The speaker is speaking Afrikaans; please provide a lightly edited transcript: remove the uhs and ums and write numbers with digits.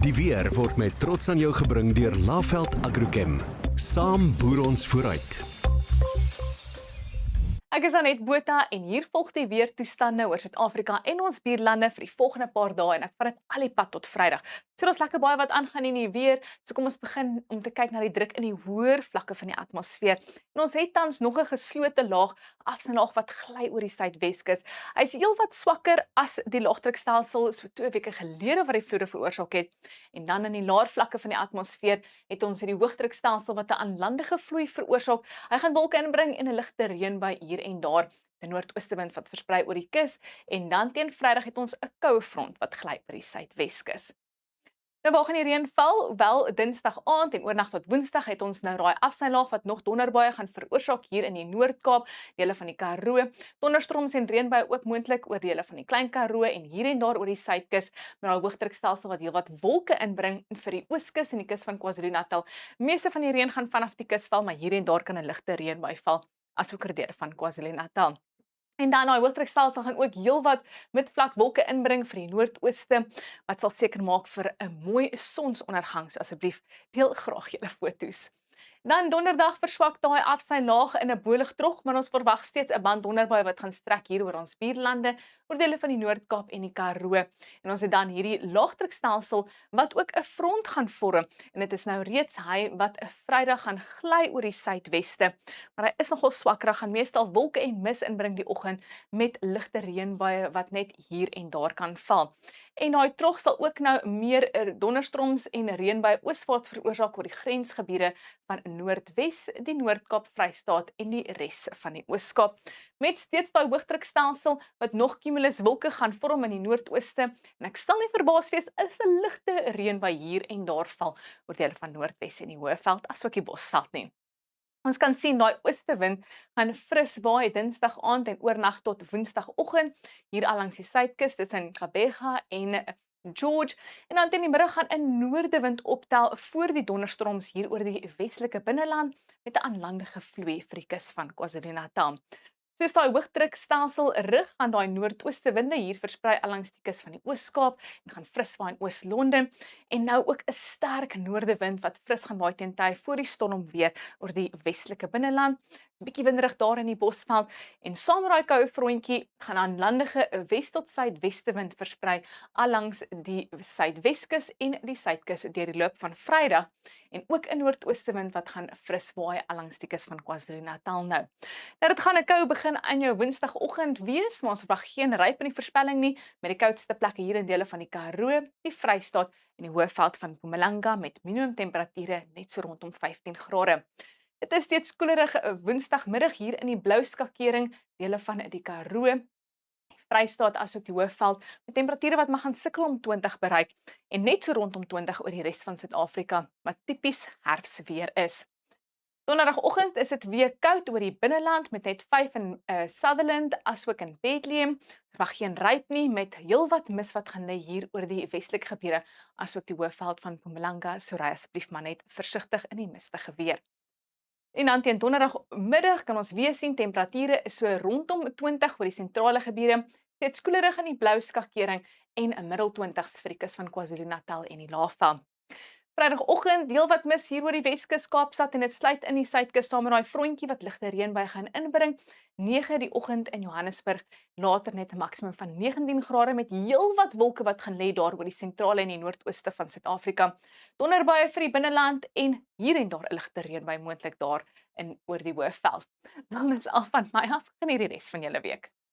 Die weer word met trots aan jou gebring deur Laveld Agrochem. Saam boer ons vooruit. Ek is Anet Botha en hier volg die weertoestande oor Suid-Afrika en ons buurlande vir die volgende paar dae en ek vat dit al die pad tot Vrydag. So daar's lekker baie wat aangaan in die weer. So kom ons begin om te kyk na die druk in die hoër vlakke van die atmosfeer. En ons het tans nog 'n geslote laag, afsnylaag wat gly oor die Suidweskus. Hy's heelwat swakker as die laagdrukstelsel so 2 weke gelede wat die vloede veroorsaak het. En dan in die laer vlakke van die atmosfeer het ons hierdie hoogdrukstelsel wat 'n aanlandige vloei veroorsaak. Hy gaan wolke inbring en 'n ligte reënbui hier en daar. Die noordoostewind wat versprei oor die kus en dan teen Vrydag het ons 'n koue front wat gly oor die Suidweskus. Nou waar gaan die reën val? Wel, Dinsdag aand en oornag tot Woensdag het ons nou daai afsnylaag wat nog donderbuie gaan veroorsaak hier in die Noord-Kaap, dele van die Karoo. Donderstorms en reënbuie ook moontlik oor dele van die Klein Karoo en hier en daar oor die Suidkus, met daai hoogdrukstelsel wat heelwat wolke inbring vir die Ooskus en die kus van KwaZulu-Natal. Meeste van die reën gaan vanaf die kus val, maar hier en daar kan 'n ligte reënbui val, asook oor dele van KwaZulu-Natal. En dan daai hoogdrukstelsel gaan ook heelwat midvlak wolke inbring vir die noordooste, wat sal seker maak vir 'n mooi sonsondergang. So asseblief deel graag julle foto's. Dan donderdag verswak daai afsnylaag in 'n bolig-trog, maar ons verwag steeds 'n band donderbui wat gaan strek hier oor ons buurlande, oor dele van die Noord-Kaap en die Karoo. En ons het dan hierdie laagdrukstelsel wat ook 'n front gaan vorm en dit is nou reeds hy wat 'n Vrydag gaan gly oor die suidweste. Maar hy is nogal swakkerig, gaan meestal wolke en mis inbring die oggend met ligte reënbuie wat net hier en daar kan val. En daai trog sal ook nou meer donderstorms en reënbuie ooswaarts veroorsaak oor die grensgebiede van Noordwes, die Noord-Kaap, Vrystaat en die res van die Oos-Kaap. Met steeds daai hoogdrukstelsel wat nog cumulus wolke gaan vorm in die noordooste en ek sal nie verbaas wees as 'n ligte reënbui hier en daar val oor dele van Noordwes en die Hoëveld asook die Bosveld nie. Ons kan sien daai oostewind gaan fris waai Dinsdag aand en oornag tot Woensdagoggend hier al langs die suidkus tussen Gqeberha en George en dan teen die middag gaan 'n noordewind optel voor die donderstorms hier oor die Weselike binneland met 'n aanlandige vloei vir die kus van KwaZulu-Natal. Soos daai hoogdrukstelsel rig gaan daai noordoostewinde hier versprei al langs die kus van die Oos-Kaap en gaan fris waai in Oos-London en nou ook 'n sterk noordewind wat fris gaan waai teen tyd voor die storm weer oor die Weselike binneland. 'n Bietjie winderig daar in die Bosveld en saam met daai koue frontjie gaan 'n aanlandige wes tot suidwestewind versprei al langs die suidweskus en die suidkus deur die loop van Vrydag en ook 'n noordoostewind wat gaan fris waai al langs die kus van KwaZulu-Natal nou. Nou dit gaan 'n koue begin aan jou Woensdagoggend wees, maar ons verwag geen ryp in die voorspelling nie, met die koudste plekke hier in dele van die Karoo, die Vrystaat en die Hoëveld van Mpumalanga met minimum temperature net so rondom 15 grade. Dit is steeds koelerig Woensdagmiddag hier in die blou skakering, dele van die Karoo, die Vrystaat asook die Hoëveld met temperature wat mag gaan sukkel om 20 bereik en net so rondom 20 oor die res van Suid-Afrika, wat tipies herfsweer is. Donderdagoggend is dit weer koud oor die binneland met net 5 in Sutherland asook in Bethlehem. Verwag geen ryp nie met heelwat mis wat gaan lê hier oor die westelike gebiede asook die Hoëveld van Mpumalanga. So ry asseblief maar net versigtig in die mistige weer. En dan teen donderdagmiddag kan ons weer sien temperature is so rondom 20 oor die sentrale gebiede, steeds koelerig in die blou skakering en 'n middel 20s vir die kus van KwaZulu-Natal en die Laagveld. Vrydagoggend heelwat mis hier oor die Weskus, Kaapstad en dit sluit in die suidkus saam met daai frontjie wat ligte reënbui gaan inbring. 9 die oggend in Johannesburg, later net 'n maksimum van 19 grade met heelwat wolke wat gaan lê daar oor die sentrale en die noordooste van Suid-Afrika. Donderbuie vir die binneland en hier en daar 'n ligte reënbui moontlik daar in oor die Hoëveld. Dan is af van my af, geniet die res van julle week.